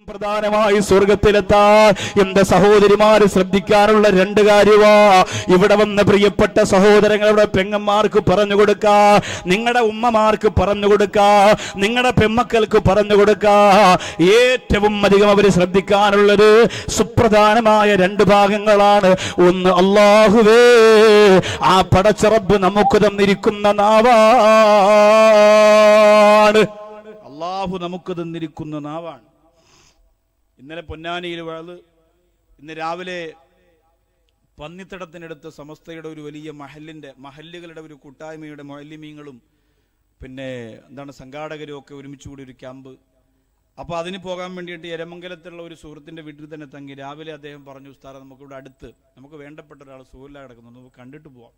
സുപ്രധാനമായി സ്വർഗത്തിലെത്താൻ എന്റെ സഹോദരിമാര് ശ്രദ്ധിക്കാനുള്ള രണ്ട് കാര്യവാ. ഇവിടെ വന്ന് പ്രിയപ്പെട്ട സഹോദരങ്ങളുടെ പെങ്ങന്മാർക്ക് പറഞ്ഞു കൊടുക്കാ, നിങ്ങളുടെ ഉമ്മമാർക്ക് പറഞ്ഞു കൊടുക്കാ, നിങ്ങളുടെ പെമ്മക്കൾക്ക് പറഞ്ഞു കൊടുക്കാ. ഏറ്റവും അധികം അവര് ശ്രദ്ധിക്കാനുള്ളത് സുപ്രധാനമായ രണ്ട് ഭാഗങ്ങളാണ്. ഒന്ന്, അല്ലാഹുവേ, ആ പടച്ച റബ്ബ് നമുക്ക് തന്നിരിക്കുന്ന നാവാണ്. അല്ലാഹു നമുക്ക് തന്നിരിക്കുന്ന നാവാണ്. ഇന്നലെ പൊന്നാനിയിൽ വാള്, ഇന്ന് രാവിലെ പന്നിത്തടത്തിനടുത്ത് സമസ്തയുടെ ഒരു വലിയ മഹല്ലുകളുടെ ഒരു കൂട്ടായ്മയുടെ മുഅല്ലിമീങ്ങളും പിന്നെ സംഘാടകരും ഒക്കെ ഒരുമിച്ച് കൂടി ഒരു ക്യാമ്പ്. അപ്പോൾ അതിന് പോകാൻ വേണ്ടിയിട്ട് എരമംഗലത്തുള്ള ഒരു സുഹൃത്തിൻ്റെ വീട്ടിൽ തന്നെ തങ്ങി. രാവിലെ അദ്ദേഹം പറഞ്ഞു, ഉസ്താദ് നമുക്കിവിടെ അടുത്ത് നമുക്ക് വേണ്ടപ്പെട്ട ഒരാൾ സുഖമില്ലാതെ കിടക്കുന്നു, നമുക്ക് കണ്ടിട്ട് പോവാം,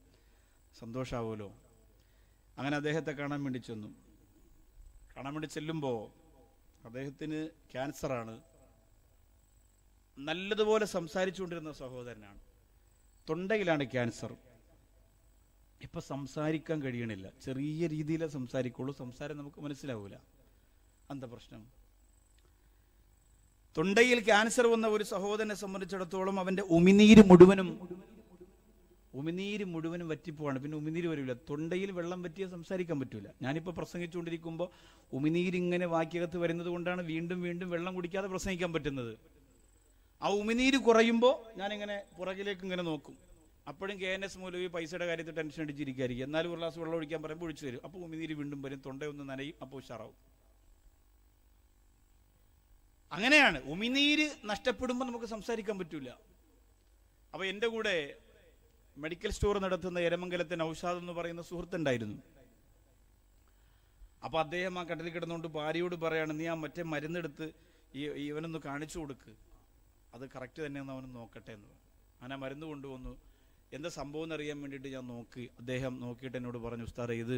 സന്തോഷമാവുമല്ലോ. അങ്ങനെ അദ്ദേഹത്തെ കാണാൻ വേണ്ടി ചെല്ലുമ്പോൾ അദ്ദേഹത്തിന് ക്യാൻസറാണ്. നല്ലതുപോലെ സംസാരിച്ചുകൊണ്ടിരുന്ന സഹോദരനാണ്. തൊണ്ടയിലാണ് ക്യാൻസർ. ഇപ്പൊ സംസാരിക്കാൻ കഴിയണില്ല, ചെറിയ രീതിയിലേ സംസാരിക്കുള്ളൂ, സംസാരം നമുക്ക് മനസ്സിലാവൂല. എന്താ പ്രശ്നം? തൊണ്ടയിൽ ക്യാൻസർ വന്ന ഒരു സഹോദരനെ സംബന്ധിച്ചിടത്തോളം അവന്റെ ഉമിനീര് മുഴുവനും വറ്റിപ്പോവാണ്. പിന്നെ ഉമിനീര് വരില്ല. തൊണ്ടയിൽ വെള്ളം വറ്റിയാൽ സംസാരിക്കാൻ പറ്റൂല. ഞാനിപ്പോൾ പ്രസംഗിച്ചുകൊണ്ടിരിക്കുമ്പോൾ ഉമിനീരിങ്ങനെ വാക്യകത്ത് വരുന്നത് കൊണ്ടാണ് വീണ്ടും വീണ്ടും വെള്ളം കുടിക്കാതെ പ്രസംഗിക്കാൻ പറ്റുന്നത്. ആ ഉമിനീര് കുറയുമ്പോൾ ഞാനിങ്ങനെ പുറകിലേക്ക് ഇങ്ങനെ നോക്കും. അപ്പോഴും KNS മൗലവി പൈസയുടെ കാര്യത്തിൽ ടെൻഷൻ അടിച്ചിരിക്കുകയായിരിക്കും. എന്നാലും ഒരു ഗ്ലാസ് വെള്ളം ഒഴിക്കാൻ പറയുമ്പോൾ ഒഴിച്ചു തരും. അപ്പോൾ ഉമിനീര് വീണ്ടും വരും, തൊണ്ടയൊന്ന് നനയും, അപ്പോൾ ഉഷാറാവും. അങ്ങനെയാണ്. ഉമിനീര് നഷ്ടപ്പെടുമ്പോൾ നമുക്ക് സംസാരിക്കാൻ പറ്റൂല. അപ്പോൾ എൻ്റെ കൂടെ മെഡിക്കൽ സ്റ്റോർ നടത്തുന്ന എരമംഗലത്തെ നൗഷാദ് എന്ന് പറയുന്ന സുഹൃത്തുണ്ടായിരുന്നു. അപ്പോൾ അദ്ദേഹം ആ കടലിൽ കിടന്നുകൊണ്ട് ഭാര്യയോട് പറയാണ്, നീ ആ മറ്റേ മരുന്നെടുത്ത് ഇവനൊന്ന് കാണിച്ചു കൊടുക്ക്, അത് കറക്റ്റ് തന്നെയെന്ന് അവന് നോക്കട്ടെ എന്ന്. അങ്ങനെ മരുന്ന് കൊണ്ടുവന്നു. എന്താ സംഭവം എന്നറിയാൻ വേണ്ടിയിട്ട് ഞാൻ നോക്കി. അദ്ദേഹം നോക്കിയിട്ട് എന്നോട് പറഞ്ഞു, ഉസ്താദേ, ഇത്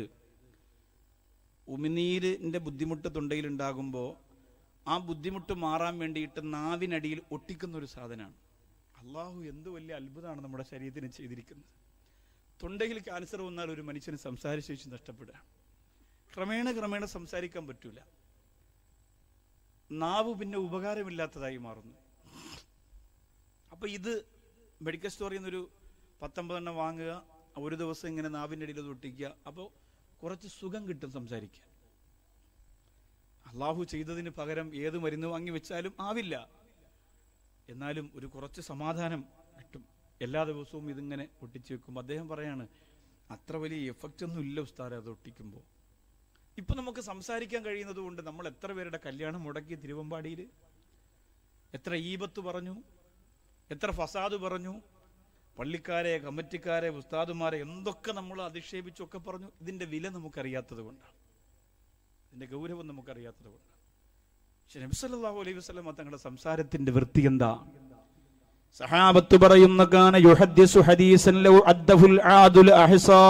ഉമിനീരിൻ്റെ ബുദ്ധിമുട്ട് തൊണ്ടയിലുണ്ടാകുമ്പോൾ ആ ബുദ്ധിമുട്ട് മാറാൻ വേണ്ടിയിട്ട് നാവിനടിയിൽ ഒട്ടിക്കുന്ന ഒരു സാധനമാണ്. അള്ളാഹു എന്ത് വലിയ അത്ഭുതമാണ് നമ്മുടെ ശരീരത്തിന് ചെയ്തിരിക്കുന്നത്. തൊണ്ടയിൽ ക്യാൻസർ വന്നാൽ ഒരു മനുഷ്യന് സംസാരശേഷി നഷ്ടപ്പെടുക. ക്രമേണ സംസാരിക്കാൻ പറ്റൂല. നാവ് പിന്നെ ഉപകാരമില്ലാത്തതായി മാറുന്നു. അപ്പൊ ഇത് മെഡിക്കൽ സ്റ്റോറിൽ നിന്നൊരു 19 എണ്ണം വാങ്ങുക, ഒരു ദിവസം ഇങ്ങനെ നാവിൻ്റെ അടിയിൽ ഒട്ടിക്കുക. അപ്പോൾ കുറച്ച് സുഖം കിട്ടും സംസാരിക്കാൻ. അള്ളാഹു ചെയ്തതിന് പകരം ഏത് മരുന്ന് വാങ്ങി വെച്ചാലും ആവില്ല. എന്നാലും ഒരു കുറച്ച് സമാധാനം കിട്ടും എല്ലാ ദിവസവും ഇതിങ്ങനെ ഒട്ടിച്ചു വെക്കുമ്പോൾ. അദ്ദേഹം പറയാണ്, അത്ര വലിയ എഫക്റ്റ് ഒന്നും ഇല്ല ഉസ്താദേ അത് ഒട്ടിക്കുമ്പോൾ. ഇപ്പം നമുക്ക് സംസാരിക്കാൻ കഴിയുന്നത് കൊണ്ട് നമ്മൾ എത്ര പേരുടെ കല്യാണം മുടക്കി തിരുവമ്പാടിയിൽ, എത്ര ഈബത്ത് പറഞ്ഞു, എത്ര ഫസാദ് പറഞ്ഞു, പള്ളിക്കാരെ, കമ്മിറ്റിക്കാരെ, ഉസ്താദുമാരെ എന്തൊക്കെ നമ്മൾ അധിക്ഷേപിച്ചൊക്കെ പറഞ്ഞു. ഇതിൻ്റെ വില നമുക്കറിയാത്തത് കൊണ്ടാണ്, ഇതിൻ്റെ ഗൗരവം നമുക്കറിയാത്തത് കൊണ്ടാണ്. പക്ഷെ നബി സല്ലല്ലാഹു അലൈഹി വസല്ലം തങ്ങളുടെ സംസാരത്തിന്റെ വൃത്തി എന്താ? സഹാബത്ത് പറയുന്ന, കാന യുഹദ്ദിസു ഹദീസൻ ലൗ അദ്ദഫുൽ ആദുൽ അഹ്സാ.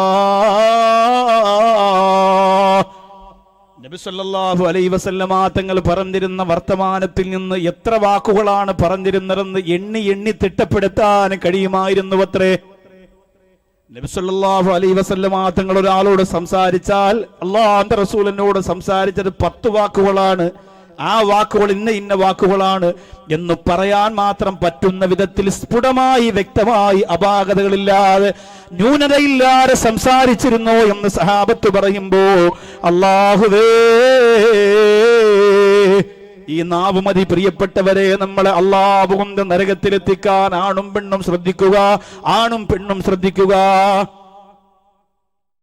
നബി സല്ലല്ലാഹു അലൈഹി വസല്ലം തങ്ങൾ പറഞ്ഞിരുന്ന വർത്തമാനത്തിൽ നിന്ന് എത്ര വാക്കുകളാണ് പറഞ്ഞിരുന്നതെന്ന് എണ്ണി തിട്ടപ്പെടുത്താൻ കഴിയുമായിരുന്നു അത്രേ. നബി സല്ലല്ലാഹു അലൈഹി വസല്ലം തങ്ങൾ ഒരാളോട് സംസാരിച്ചാൽ, അല്ലാഹുവിന്റെ റസൂലിനോട് സംസാരിച്ചത് 10 വാക്കുകളാണ്. ആ വാക്കുകൾ ഇന്ന വാക്കുകളാണ് എന്ന് പറയാൻ മാത്രം പറ്റുന്ന വിധത്തിൽ സ്ഫുടമായി, വ്യക്തമായി, അപാകതകളില്ലാതെ, ന്യൂനതയില്ലാതെ സംസാരിച്ചിരുന്നു എന്ന് സഹാബത്ത് പറയുമ്പോ, അല്ലാഹുവേ, ഈ നാവ് മതി പ്രിയപ്പെട്ടവരെ നമ്മളെ അല്ലാഹു കൊണ്ട് നരകത്തിലെത്തിക്കാൻ. ആണും പെണ്ണും ശ്രദ്ധിക്കുക.